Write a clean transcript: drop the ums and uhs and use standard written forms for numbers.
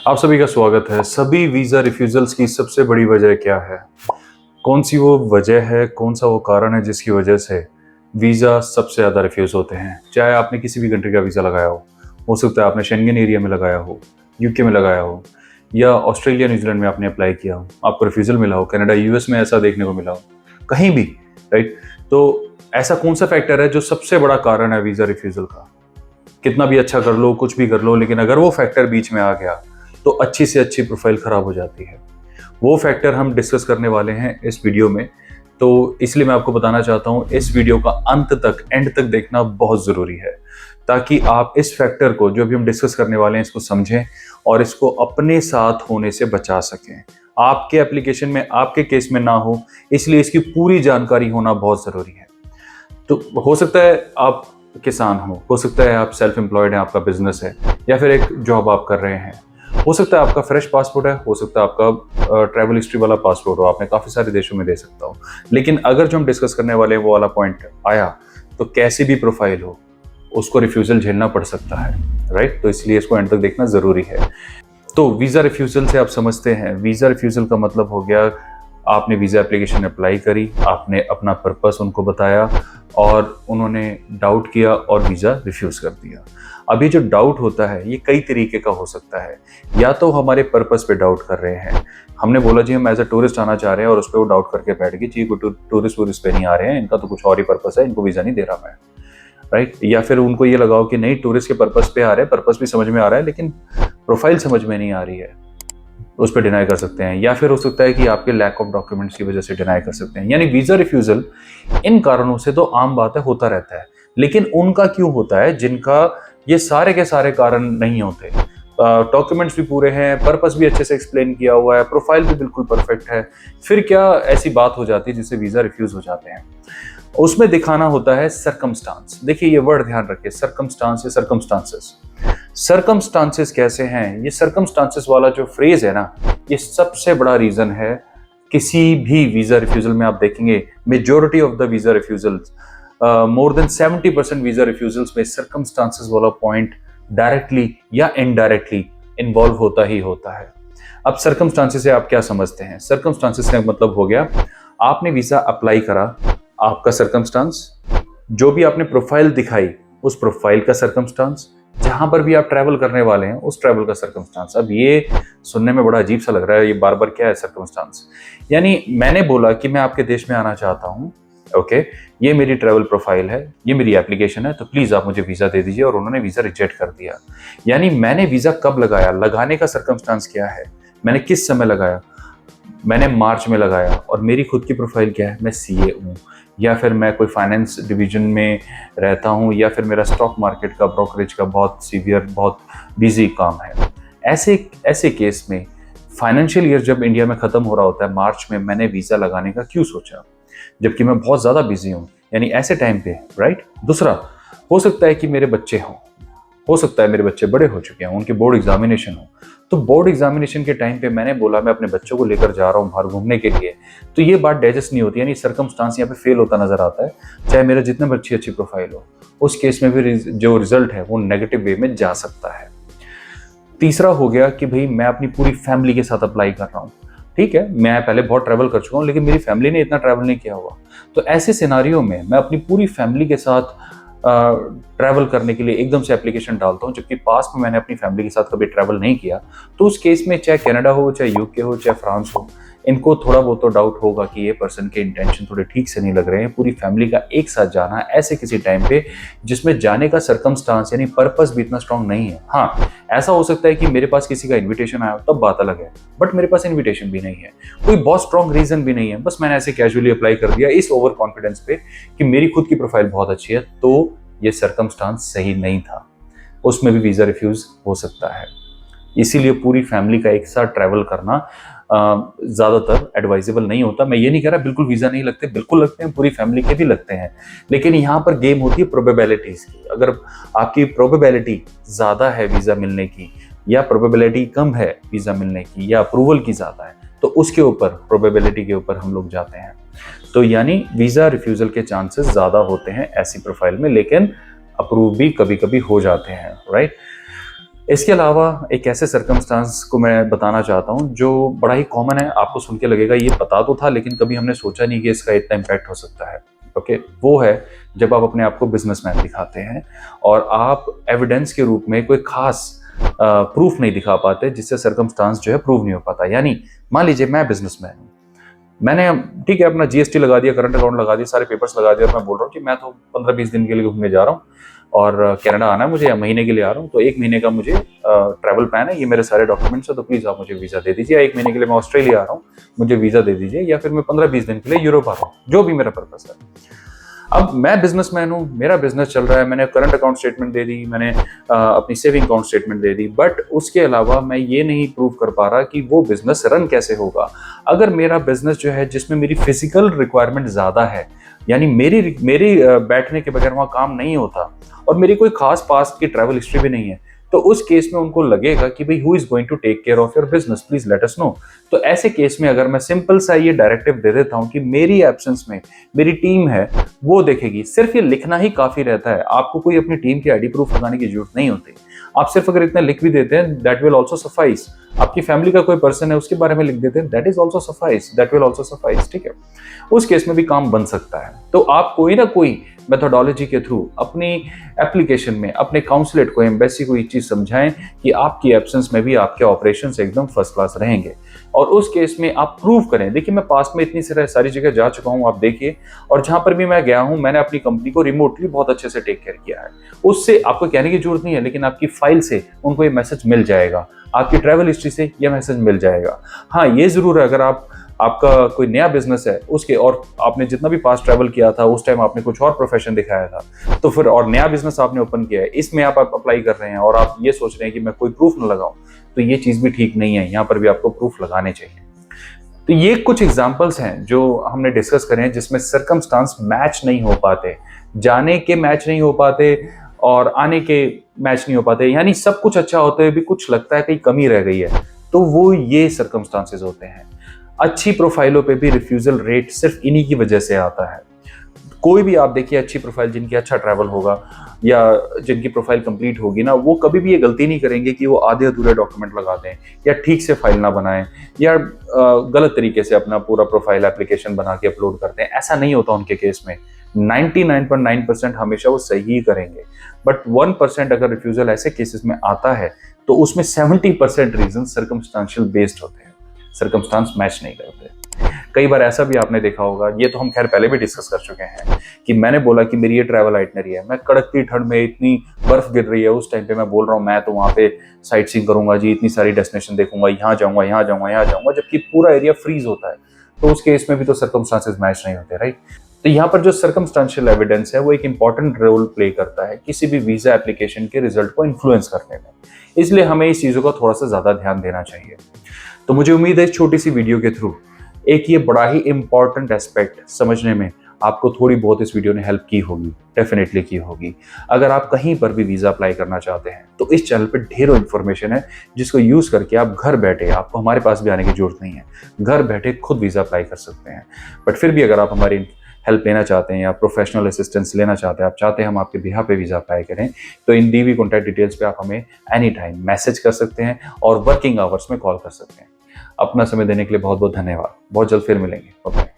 आप सभी का स्वागत है। सभी वीज़ा रिफ्यूज़ल्स की सबसे बड़ी वजह क्या है? कौन सी वो वजह है, कौन सा वो कारण है जिसकी वजह से वीज़ा सबसे ज़्यादा रिफ्यूज़ होते हैं? चाहे आपने किसी भी कंट्री का वीज़ा लगाया हो सकता है आपने शेंगेन एरिया में लगाया हो, यूके में लगाया हो या ऑस्ट्रेलिया, न्यूज़ीलैंड में आपने अप्लाई किया हो, आपको रिफ्यूज़ल मिला हो, कनाडा, यूएस में ऐसा देखने को मिला हो, कहीं भी, राइट? तो ऐसा कौन-सा फैक्टर है जो सबसे बड़ा कारण है वीज़ा रिफ्यूज़ल का? कितना भी अच्छा कर लो, कुछ भी कर लो, लेकिन अगर वो फैक्टर बीच में आ गया, तो अच्छी से अच्छी प्रोफाइल खराब हो जाती है। वो फैक्टर हम डिस्कस करने वाले हैं इस वीडियो में, तो इसलिए मैं आपको बताना चाहता हूँ इस वीडियो का अंत तक, एंड तक देखना बहुत ज़रूरी है, ताकि आप इस फैक्टर को जो भी हम डिस्कस करने वाले हैं इसको समझें और इसको अपने साथ होने से बचा सकें। आपके एप्लीकेशन में, आपके केस में ना हो, इसलिए इसकी पूरी जानकारी होना बहुत ज़रूरी है। तो हो सकता है आप किसान हो सकता है आप सेल्फ एम्प्लॉयड हैं, आपका बिजनेस है या फिर एक जॉब आप कर रहे हैं, हो सकता है आपका फ्रेश पासपोर्ट है, हो सकता है आपका ट्रैवल हिस्ट्री वाला पासपोर्ट हो, आपने काफ़ी सारे देशों में दे सकता हो। लेकिन अगर जो हम डिस्कस करने वाले हैं वो वाला पॉइंट आया, तो कैसी भी प्रोफाइल हो उसको रिफ्यूज़ल झेलना पड़ सकता है, राइट? तो इसलिए इसको एंड तक देखना ज़रूरी है। तो वीज़ा रिफ्यूज़ल से आप समझते हैं, वीज़ा रिफ्यूज़ल का मतलब हो गया आपने वीज़ा एप्लीकेशन अप्लाई करी, आपने अपना पर्पस उनको बताया और उन्होंने डाउट किया और वीज़ा रिफ्यूज़ कर दिया। अब ये जो डाउट होता है ये कई तरीके का हो सकता है। या तो हमारे पर्पस पे डाउट कर रहे हैं, हमने बोला जी हम एज अ टूरिस्ट आना चाह रहे हैं और उस पर वो डाउट करके बैठ गए जी टूरिस्ट वूरिस्ट पे नहीं आ रहे हैं, इनका तो कुछ और ही पर्पस है, इनको वीज़ा नहीं दे रहा मैं, राइट? या फिर उनको ये लगाओ कि नहीं टूरिस्ट के पर्पस पे आ रहे हैं, पर्पस भी समझ में आ रहा है लेकिन प्रोफाइल समझ में नहीं आ रही है, उस पर डिनाई कर सकते हैं। या फिर हो सकता है कि आपके लैक ऑफ डॉक्यूमेंट्स की वजह से डिनाई कर सकते हैं। यानी वीज़ा रिफ्यूज़ल इन कारणों से तो आम बात है, होता रहता है, लेकिन उनका क्यों होता है जिनका ये सारे के सारे कारण नहीं होते? डॉक्यूमेंट्स भी पूरे हैं, पर्पस भी अच्छे से एक्सप्लेन किया हुआ है, प्रोफाइल भी बिल्कुल परफेक्ट है, फिर क्या ऐसी बात हो जाती है जिससे वीज़ा रिफ्यूज़ हो जाते हैं? उसमें दिखाना होता है सर्कमस्टांस। देखिए ये वर्ड ध्यान रखिए, सर्कमस्टांस या सर्कमस्टांसेस। सर्कमस्टांसेस कैसे हैं? ये सर्कमस्टांसेस वाला जो फ्रेज है ना, ये सबसे बड़ा रीजन है किसी भी वीजा रिफ्यूजल में। आप देखेंगे majority of the visa refusals, more than 70% visa refusals में सर्कमस्टांसेस वाला पॉइंट डायरेक्टली या इनडायरेक्टली इन्वॉल्व होता ही होता है। अब सर्कमस्टांसेस से आप क्या समझते हैं? सर्कमस्टांसेस का मतलब हो गया आपने वीजा अप्लाई करा, आपका सर्कमस्टांस, जो भी आपने प्रोफाइल दिखाई उस प्रोफाइल का सर्कमस्टांस, जहां पर भी आप ट्रैवल करने वाले हैं उस ट्रैवल का सर्कमस्टांस। अब ये सुनने में बड़ा अजीब सा लग रहा है, ये बार बार क्या है सर्कमस्टांस? यानी मैंने बोला कि मैं आपके देश में आना चाहता हूं, ओके, ये मेरी ट्रैवल प्रोफाइल है, ये मेरी एप्लीकेशन है, तो प्लीज आप मुझे वीजा दे दीजिए, और उन्होंने वीजा रिजेक्ट कर दिया। यानी मैंने वीजा कब लगाया, लगाने का सर्कमस्टांस क्या है, मैंने किस समय लगाया? मैंने मार्च में लगाया, और मेरी खुद की प्रोफाइल क्या है, मैं सीए हूँ, या फिर मैं कोई फाइनेंस डिवीजन में रहता हूँ, या फिर मेरा स्टॉक मार्केट का, ब्रोकरेज का बहुत सीवियर, बहुत बिजी काम है। ऐसे ऐसे केस में फाइनेंशियल ईयर जब इंडिया में ख़त्म हो रहा होता है मार्च में, मैंने वीज़ा लगाने का क्यों सोचा जबकि मैं बहुत ज़्यादा बिजी हूँ? यानी ऐसे टाइम पे, राइट? दूसरा, हो सकता है कि मेरे बच्चे हों, हो सकता है मेरे बच्चे बड़े हो चुके हैं, उनके बोर्ड एग्जामिनेशन हो, तो बोर्ड एग्जामिनेशन के टाइम पे मैंने बोला मैं अपने बच्चों को लेकर जा रहा हूँ बाहर घूमने के लिए, तो ये बात डाइजेस्ट नहीं होती, यानी सर्कमस्टांस यहाँ पे फेल होता नजर आता है, चाहे मेरा जितना भी अच्छी प्रोफाइल हो, उस केस में भी जो रिजल्ट है वो नेगेटिव वे में जा सकता है। तीसरा हो गया कि भाई मैं अपनी पूरी फैमिली के साथ अप्लाई कर रहा हूँ, ठीक है, मैं पहले बहुत ट्रैवल कर चुका हूँ लेकिन मेरी फैमिली ने इतना ट्रैवल नहीं किया हुआ, तो ऐसे सिनारियो में मैं अपनी पूरी फैमिली के साथ ट्रैवल करने के लिए एकदम से एप्लीकेशन डालता हूँ, जबकि पास में मैंने अपनी फैमिली के साथ कभी ट्रैवल नहीं किया, तो उस केस में चाहे कनाडा हो, चाहे यूके हो, चाहे फ्रांस हो, इनको थोड़ा बहुत तो डाउट होगा कि ये पर्सन के इंटेंशन थोड़े ठीक से नहीं लग रहे हैं, पूरी फैमिली का एक साथ जाना ऐसे किसी टाइम पे जिसमें जाने का सर्कमस्टांस यानी पर्पस भी इतना स्ट्रांग नहीं है। हाँ, ऐसा हो सकता है कि मेरे पास किसी का इन्विटेशन आया तब बात अलग है, बट मेरे पास इन्विटेशन भी नहीं है, कोई बहुत स्ट्रांग रीजन भी नहीं है, बस मैंने ऐसे कैजुअली अप्लाई कर दिया इस ओवर कॉन्फिडेंस पे कि मेरी खुद की प्रोफाइल बहुत अच्छी है, तो ये सर्कमस्टांस सही नहीं था, उसमें भी वीजा रिफ्यूज हो सकता है। इसीलिए पूरी फैमिली का एक साथ ट्रैवल करना ज़्यादातर एडवाइजेबल नहीं होता। मैं ये नहीं कह रहा बिल्कुल वीज़ा नहीं लगते, बिल्कुल लगते हैं, पूरी फैमिली के भी लगते हैं, लेकिन यहाँ पर गेम होती है प्रोबेबिलिटीज़ की। अगर आपकी प्रोबेबिलिटी ज़्यादा है वीज़ा मिलने की, या प्रोबेबिलिटी कम है वीज़ा मिलने की, या अप्रूवल की ज़्यादा है, तो उसके ऊपर, प्रोबेबिलिटी के ऊपर हम लोग जाते हैं। तो यानी वीज़ा रिफ्यूज़ल के चांसेस ज़्यादा होते हैं ऐसी प्रोफाइल में, लेकिन अप्रूव भी कभी कभी हो जाते हैं, राइट? इसके अलावा एक ऐसे सर्कमस्टांस को मैं बताना चाहता हूँ जो बड़ा ही कॉमन है, आपको सुन के लगेगा ये पता तो था लेकिन कभी हमने सोचा नहीं कि इसका इतना इम्पैक्ट हो सकता है। ओके, वो है जब आप अपने आप को बिजनेसमैन दिखाते हैं और आप एविडेंस के रूप में कोई खास प्रूफ नहीं दिखा पाते जिससे सर्कमस्टांस जो है प्रूव नहीं हो पाता। यानी मान लीजिए मैं बिजनेसमैन हूँ, मैंने ठीक है अपना जीएसटी लगा दिया, करंट अकाउंट लगा दिया, सारे पेपर्स लगा दिया और मैं बोल रहा हूँ कि मैं तो 15-20 दिन के लिए घूमने जा रहा हूँ और कनाडा आना है मुझे, या महीने के लिए आ रहा हूँ, तो 1 महीने का मुझे ट्रैवल प्लान है, ये मेरे सारे डॉक्यूमेंट्स है, तो प्लीज आप मुझे वीजा दे दीजिए। या 1 महीने के लिए मैं ऑस्ट्रेलिया आ रहा हूँ, मुझे वीजा दे दीजिए। या फिर मैं 15-20 दिन के लिए यूरोप आ रहा हूँ, जो भी मेरा पर्पस है। अब मैं बिजनेसमैन हूँ, मेरा बिजनेस चल रहा है, मैंने करंट अकाउंट स्टेटमेंट दे दी, मैंने अपनी saving account statement they the, but उसके अलावा मैं ये नहीं प्रूव कर पा रहा कि वो बिजनेस रन कैसे होगा। अगर मेरा बिजनेस जो है जिसमें मेरी फिजिकल रिक्वायरमेंट ज्यादा है, यानी मेरी मेरी बैठने के बगैर वहां काम नहीं होता और मेरी कोई खास पास्ट की ट्रैवल हिस्ट्री भी नहीं है, तो उस केस में उनको लगेगा कि भाई who is going to take care of your business, please let us know. तो ऐसे केस में अगर मैं सिंपल सा ये डायरेक्टिव दे देता हूं कि मेरी एब्सेंस में मेरी टीम है वो देखेगी, सिर्फ ये लिखना ही काफी रहता है, आपको कोई अपनी टीम की आईडी प्रूफ लगाने की जरूरत नहीं होती। आप सिर्फ अगर इतना लिख भी देते हैं दैट विल ऑल्सो सफाइस। आपकी फैमिली का कोई पर्सन है उसके बारे में लिख देते हैं, that is also suffice, that will also suffice. ठीक है, उस केस में भी काम बन सकता है। तो आप कोई ना कोई मेथोडोलॉजी के थ्रू अपनी एप्लीकेशन में अपने काउंसलेट को, एम्बेसी को ये चीज समझाएं कि आपकी एब्सेंस में भी आपके ऑपरेशंस एकदम फर्स्ट क्लास रहेंगे। और उस केस में आप प्रूव करें, देखिए मैं पास्ट में इतनी सारी जगह जा चुका हूं, आप देखिए, और जहां पर भी मैं गया हूं मैंने अपनी कंपनी को रिमोटली बहुत अच्छे से टेक केयर किया है। उससे आपको कहने की जरूरत नहीं है, लेकिन आपकी फाइल से उनको ये मैसेज मिल जाएगा, आपकी ट्रैवल हिस्ट्री से ये मैसेज मिल जाएगा। हाँ, ये जरूर है, अगर आपका कोई नया बिजनेस है उसके, और आपने जितना भी पास्ट ट्रैवल किया था उस टाइम आपने कुछ और प्रोफेशन दिखाया था, तो फिर और नया बिजनेस आपने ओपन किया है, इसमें आप अप्लाई कर रहे हैं और आप ये सोच रहे हैं कि मैं कोई प्रूफ ना लगाऊं, तो ये चीज भी ठीक नहीं है। यहाँ पर भी आपको प्रूफ लगाने चाहिए। तो ये कुछ एग्जांपल्स हैं जो हमने डिस्कस करे हैं जिसमें सर्कमस्टांस मैच नहीं हो पाते, जाने के मैच नहीं हो पाते और आने के मैच नहीं हो पाते, यानी सब कुछ अच्छा होते हुए भी कुछ लगता है कहीं कमी रह गई है, तो वो ये सर्कमस्टांसेस होते हैं। अच्छी प्रोफाइलों पे भी रिफ्यूजल रेट सिर्फ इन्हीं की वजह से आता है। कोई भी आप देखिए अच्छी प्रोफाइल, जिनकी अच्छा ट्रैवल होगा या जिनकी प्रोफाइल कंप्लीट होगी ना, वो कभी भी ये गलती नहीं करेंगे कि वो आधे अधूरे डॉक्यूमेंट लगा दें या ठीक से फाइल ना बनाएं या गलत तरीके से अपना पूरा प्रोफाइल एप्लीकेशन बना के अपलोड करते हैं। ऐसा नहीं होता उनके केस में। 99.9% हमेशा वो सही ही करेंगे, बट 1% अगर रिफ्यूजल ऐसे केसेस में आता है तो उसमें 70% रीजन सर्कमस्टांशियल बेस्ड होते हैं, सर्कमस्टांस मैच नहीं करते। कई बार ऐसा भी आपने देखा होगा, ये तो हम खैर पहले भी डिस्कस कर चुके हैं, कि मैंने बोला कि मेरी ये ट्रैवल आइटनरी है, मैं कड़कती ठंड में, इतनी बर्फ गिर रही है उस टाइम पे मैं बोल रहा हूँ मैं तो वहाँ पे साइट सीइंग करूंगा जी, इतनी सारी डेस्टिनेशन देखूंगा, यहाँ जाऊंगा, यहाँ जाऊंगा, यहाँ जाऊंगा, जबकि पूरा एरिया फ्रीज होता है। तो उस केस में भी तो सर्कमस्टांसेस मैच नहीं होते, राइट। तो यहाँ पर जो सर्कमस्टांशियल एविडेंस है वो एक इंपॉर्टेंट रोल प्ले करता है किसी भी वीजा एप्लीकेशन के रिजल्ट को इन्फ्लुएंस करने में, इसलिए हमें इस चीजों का थोड़ा सा ज्यादा ध्यान देना चाहिए। तो मुझे उम्मीद है इस छोटी सी वीडियो के थ्रू एक ये बड़ा ही इंपॉर्टेंट एस्पेक्ट समझने में आपको थोड़ी बहुत इस वीडियो ने हेल्प की होगी, डेफिनेटली की होगी। अगर आप कहीं पर भी वीजा अप्लाई करना चाहते हैं तो इस चैनल पे ढेरों इन्फॉर्मेशन है जिसको यूज करके आप घर बैठे, आपको हमारे पास भी आने की जरूरत नहीं है, घर बैठे खुद वीजा अप्लाई कर सकते हैं। बट फिर भी अगर आप हमारी हेल्प लेना चाहते हैं या प्रोफेशनल असिस्टेंस लेना चाहते हैं, आप चाहते हैं हम आपके बिहाफ पे वीजा अप्लाई करें, तो इन दी हुई कॉन्टैक्ट डिटेल्स पे आप हमें एनी टाइम मैसेज कर सकते हैं और वर्किंग आवर्स में कॉल कर सकते हैं। अपना समय देने के लिए बहुत बहुत धन्यवाद। बहुत जल्द फिर मिलेंगे। ओके।